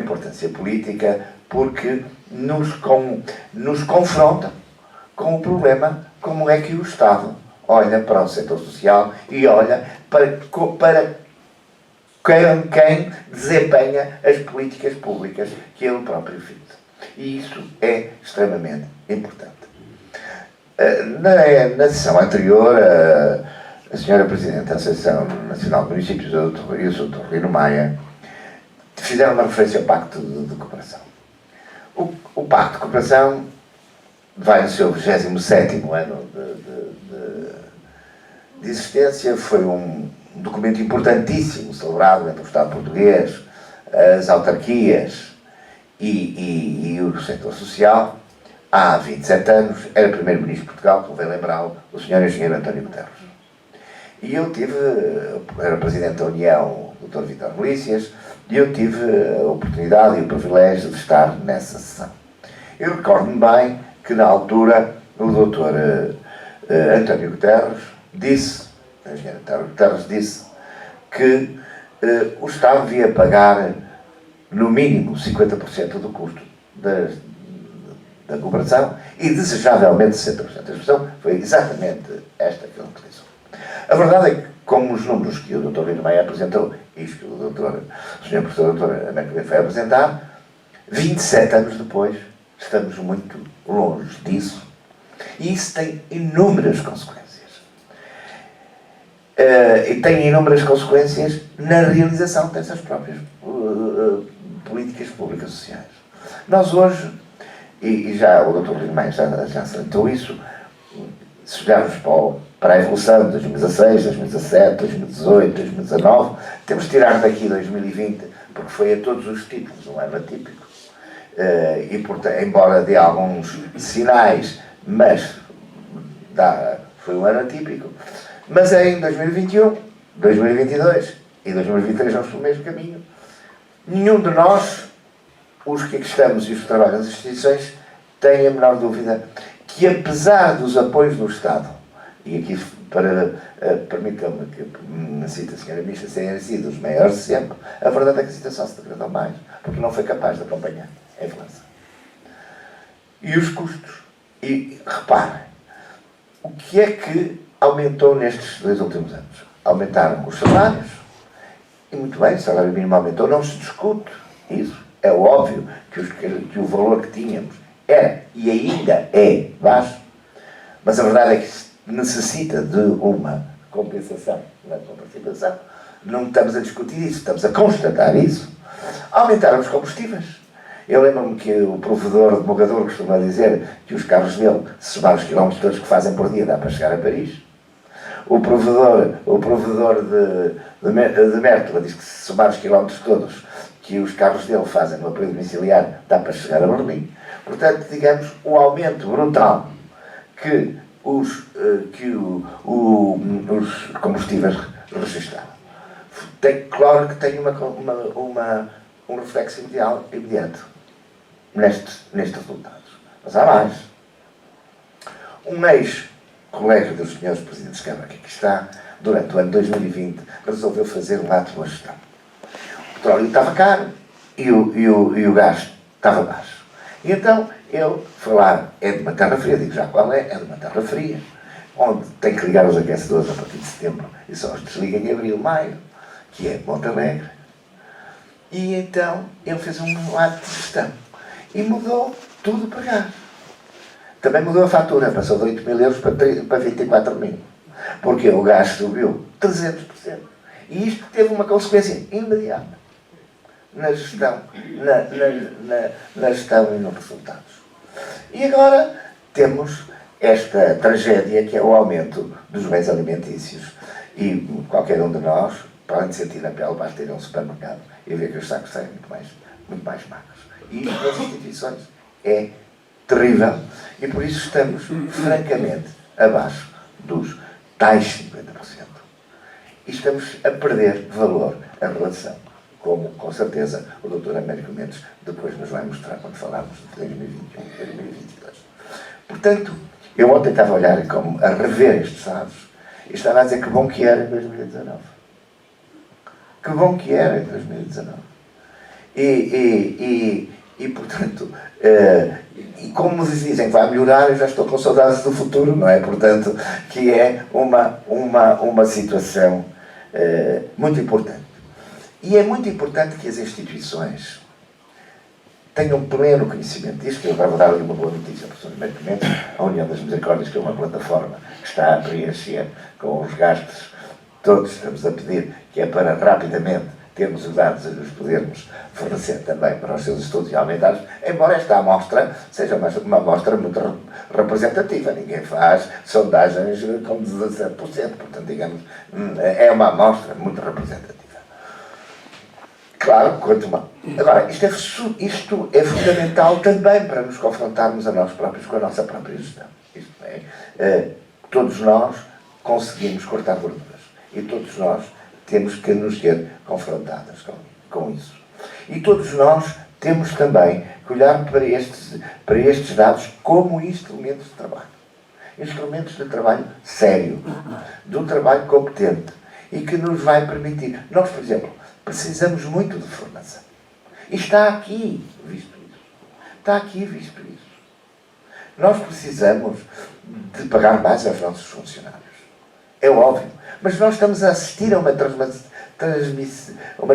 importância política porque nos confronta com o problema como é que o Estado olha para o setor social e olha para quem desempenha as políticas públicas que ele próprio fez. E isso é extremamente importante. Na sessão anterior, a senhora Presidente da Associação Nacional de Municípios e o Dr. Rino Maia fizeram uma referência ao Pacto de Cooperação. O Pacto de Cooperação vai no seu 27º ano de existência, foi um documento importantíssimo, celebrado entre o Estado português, as autarquias e o setor social. Há 27 anos, era Primeiro-Ministro de Portugal, convém lembrá-lo, o Sr. Engenheiro António Guterres. E eu era Presidente da União, o Dr. Vítor Melícias, e eu tive a oportunidade e o privilégio de estar nessa sessão. Eu recordo-me bem que, na altura, o Dr. António Guterres disse, o Engenheiro António Guterres disse, que o Estado devia pagar, no mínimo, 50% do custo da cooperação e, desejavelmente, 60%. A expressão foi exatamente esta que ele utilizou. A verdade é que, como os números que o Dr. Rino Maia apresentou, e que o Sr. Professor Dr. Ana Cunha foi apresentar, 27 anos depois, estamos muito longe disso. E isso tem inúmeras consequências. E tem inúmeras consequências na realização dessas próprias políticas públicas sociais. Nós hoje, e já o Dr. Rino Maia já salientou isso, se olharmos para a evolução de 2016, 2017, 2018, 2019, temos de tirar daqui 2020, porque foi a todos os títulos um ano atípico, e portanto, embora dê alguns sinais, mas foi um ano atípico. Mas em 2021, 2022 e 2023 vamos pelo mesmo caminho. Nenhum de nós, os que aqui estamos e os que trabalham nas instituições, tem a menor dúvida que, apesar dos apoios do Estado, e aqui permitam-me que me cite a senhora Ministra, serem sido os maiores de sempre, a verdade é que a situação se degradou mais, porque não foi capaz de acompanhar a inflação. E os custos. E reparem, o que é que aumentou nestes 2 últimos anos? Aumentaram os salários, e muito bem, o salário mínimo aumentou, não se discute isso. É óbvio que o valor que tínhamos era e ainda é baixo, mas a verdade é que necessita de uma compensação na compensação. Não estamos a discutir isso, estamos a constatar isso. Aumentaram os combustíveis. Eu lembro-me que o provedor de Mogador costuma dizer que os carros dele, se somar os quilómetros todos que fazem por dia, dá para chegar a Paris. O provedor de Mértola diz que se somar os quilómetros todos que os carros dele fazem no apoio domiciliário, dá para chegar a Berlim. Portanto, digamos, o aumento brutal que os combustíveis registraram. Claro que tem um reflexo imediato nestes resultados. Mas há mais. Um ex-colega dos senhores Presidentes de Câmara, que aqui está, durante o ano 2020, resolveu fazer um ato de boa gestão. O petróleo estava caro e o gás estava baixo. E então ele foi lá, é de uma terra fria, digo já qual é de uma terra fria, onde tem que ligar os aquecedores a partir de setembro e só os desliga em abril, maio, que é Monte Alegre. E então ele fez um ato de gestão e mudou tudo para gás. Também mudou a fatura, passou de 8 mil euros para 24 mil, porque o gás subiu 300%. E isto teve uma consequência imediata na gestão, na gestão e nos resultados. E agora temos esta tragédia que é o aumento dos bens alimentícios. E qualquer um de nós, para além de sentir na pele, basta ir a um supermercado e ver que os sacos saem muito mais magros. E isto nas instituições é terrível. E por isso estamos, francamente, abaixo dos tais 50%. E estamos a perder valor a relação, como, com certeza, o Dr. Américo Mendes depois nos vai mostrar quando falarmos de 2021 e 2022. Portanto, eu ontem estava a olhar a rever estes dados e estava a dizer que bom que era em 2019. Que bom que era em 2019. E portanto, e como nos dizem que vai melhorar, eu já estou com saudades do futuro, não é? Portanto, que é uma situação muito importante. E é muito importante que as instituições tenham pleno conhecimento disto, que eu vou dar ali uma boa notícia, professor Ribeiro Pimenta, a União das Misericórdias, que é uma plataforma que está a preencher com os gastos, todos estamos a pedir, que é para rapidamente termos os dados e os podermos fornecer também para os seus estudos e aumentar, embora esta amostra seja uma amostra muito representativa. Ninguém faz sondagens com 17%, portanto, digamos, é uma amostra muito representativa. Claro, quanto mais. Agora, isto é fundamental também para nos confrontarmos a nós próprios com a nossa própria gestão. Isto é, todos nós conseguimos cortar gorduras e todos nós temos que nos ter confrontados com isso. E todos nós temos também que olhar para estes dados como instrumentos de trabalho. Instrumentos de trabalho sério, de um trabalho competente e que nos vai permitir. Nós, por exemplo, precisamos muito de formação. E está aqui visto isso. Está aqui visto isso. Nós precisamos de pagar mais aos nossos funcionários. É óbvio. Mas nós estamos a assistir a uma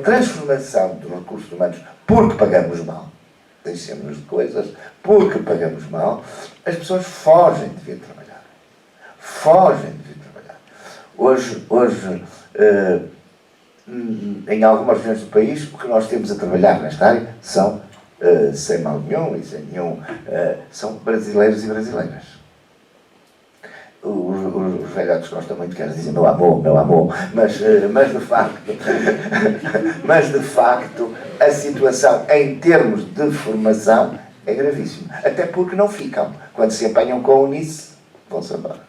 transformação dos recursos humanos porque pagamos mal. Deixemos de coisas porque pagamos mal. As pessoas fogem de vir trabalhar. Fogem de vir trabalhar. Hoje em algumas regiões do país, o que nós temos a trabalhar nesta área são, sem mal nenhum e sem nenhum, são brasileiros e brasileiras. Os velhotes gostam muito que eles dizem meu amor, mas de facto a situação em termos de formação é gravíssima. Até porque não ficam. Quando se apanham com o nisso, vão-se embora.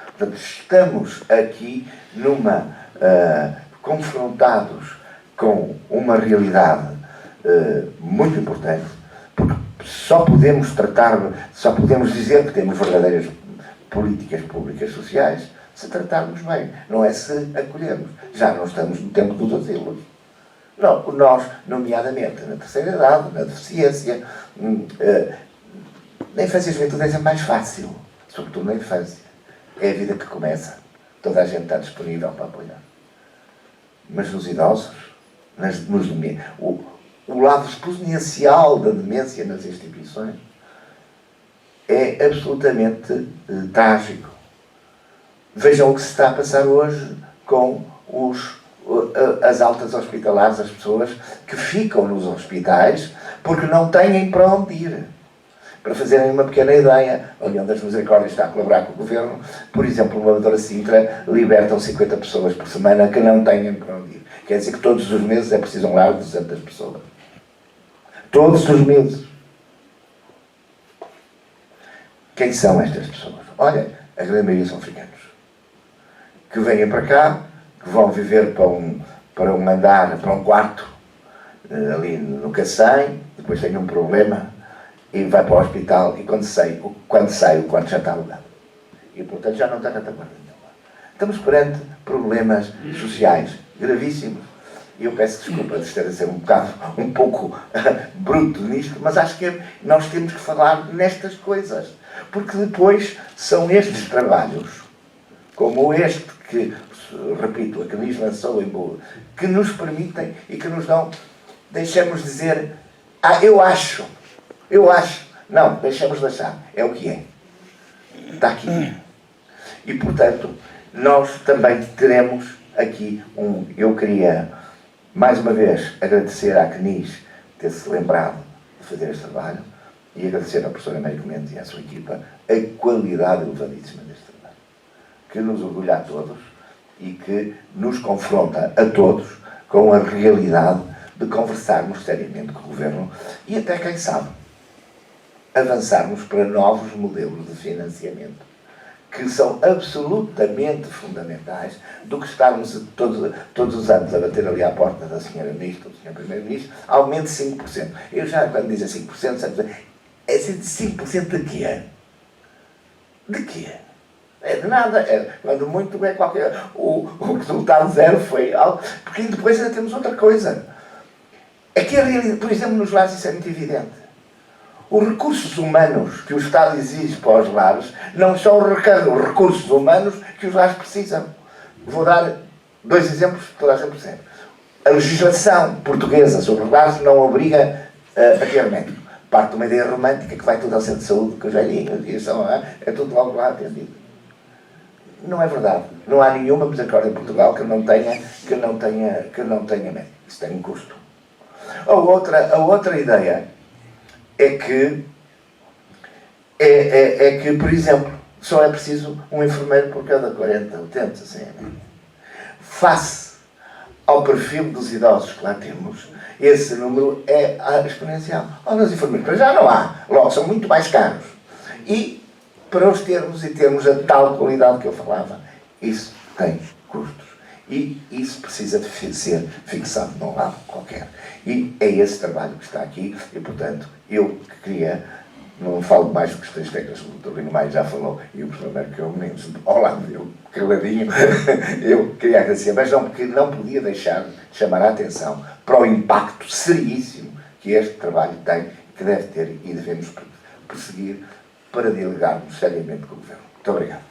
Portanto, estamos aqui confrontados com uma realidade muito importante, porque só podemos dizer que temos verdadeiras políticas públicas sociais se tratarmos bem, não é se acolhermos. Já não estamos no tempo dos asilos. Não, nós, nomeadamente na terceira idade, na deficiência, na infância e juventude é mais fácil, sobretudo na infância. É a vida que começa. Toda a gente está disponível para apoiar. Mas nos idosos, o lado exponencial da demência nas instituições é absolutamente trágico. Vejam o que se está a passar hoje com as altas hospitalares, as pessoas que ficam nos hospitais porque não têm para onde ir. Para fazerem uma pequena ideia, a União das Misericórdias está a colaborar com o Governo. Por exemplo, uma Dora Sintra libertam 50 pessoas por semana que não têm para onde ir. Quer dizer que todos os meses é preciso um lar de 200 pessoas. Todos os meses. Quem são estas pessoas? Olha, a grande maioria são africanos. Que vêm para cá, que vão viver para um andar, para um quarto, ali no Cacém, depois têm um problema e vai para o hospital e quando sai o quarto já está alugado. E portanto já não está retaguarda nenhuma. Estamos perante problemas sociais gravíssimos. E eu peço desculpa de estar a ser um pouco bruto nisto, mas acho que nós temos que falar nestas coisas. Porque depois são estes trabalhos, como este que, repito, a que nos lançou em boa, que nos permitem e que nos dão, deixamos dizer, eu acho. Não, deixamos de achar. É o que é. Está aqui. E, portanto, nós também teremos aqui eu queria, mais uma vez, agradecer à CNIS ter-se lembrado de fazer este trabalho e agradecer à professora Américo Mendes e à sua equipa a qualidade elevadíssima deste trabalho, que nos orgulha a todos e que nos confronta a todos com a realidade de conversarmos seriamente com o Governo e até, quem sabe, avançarmos para novos modelos de financiamento que são absolutamente fundamentais do que estarmos todos os anos a bater ali à porta da senhora Ministra, do senhor Primeiro-Ministro, aumente 5%. Eu já, quando dizem 5%, é de 5% de quê? De quê? É de nada. Quando muito é qualquer... O resultado zero foi algo... Porque depois ainda temos outra coisa. É que a realidade, por exemplo, nos lares isso é muito evidente. Os recursos humanos que o Estado exige para os lares não são os recursos humanos que os lares precisam. Vou dar 2 exemplos que toda a gente percebe. A legislação portuguesa sobre os lares não obriga a ter médico. Parte de uma ideia romântica que vai tudo ao centro de saúde, que eu já li, é tudo logo lá atendido. Não é verdade. Não há nenhuma misericórdia em Portugal que não tenha médico. Isso tem um custo. A outra ideia é que, por exemplo, só é preciso um enfermeiro por cada 40 utentes, assim, face ao perfil dos idosos que lá temos, esse número é exponencial. Olha, os enfermeiros já não há, logo são muito mais caros. E para os termos e termos a tal qualidade que eu falava, isso tem custos. E isso precisa de ser fixado num lado qualquer. E é esse trabalho que está aqui, e portanto, eu que queria, não falo mais de questões técnicas, o Dr. Lino Maia já falou, e o professor Merkel Mendes, ao lado dele, caladinho, eu queria agradecer, mas não podia deixar de chamar a atenção para o impacto seríssimo que este trabalho tem, que deve ter e devemos prosseguir para dialogarmos seriamente com o Governo. Muito obrigado.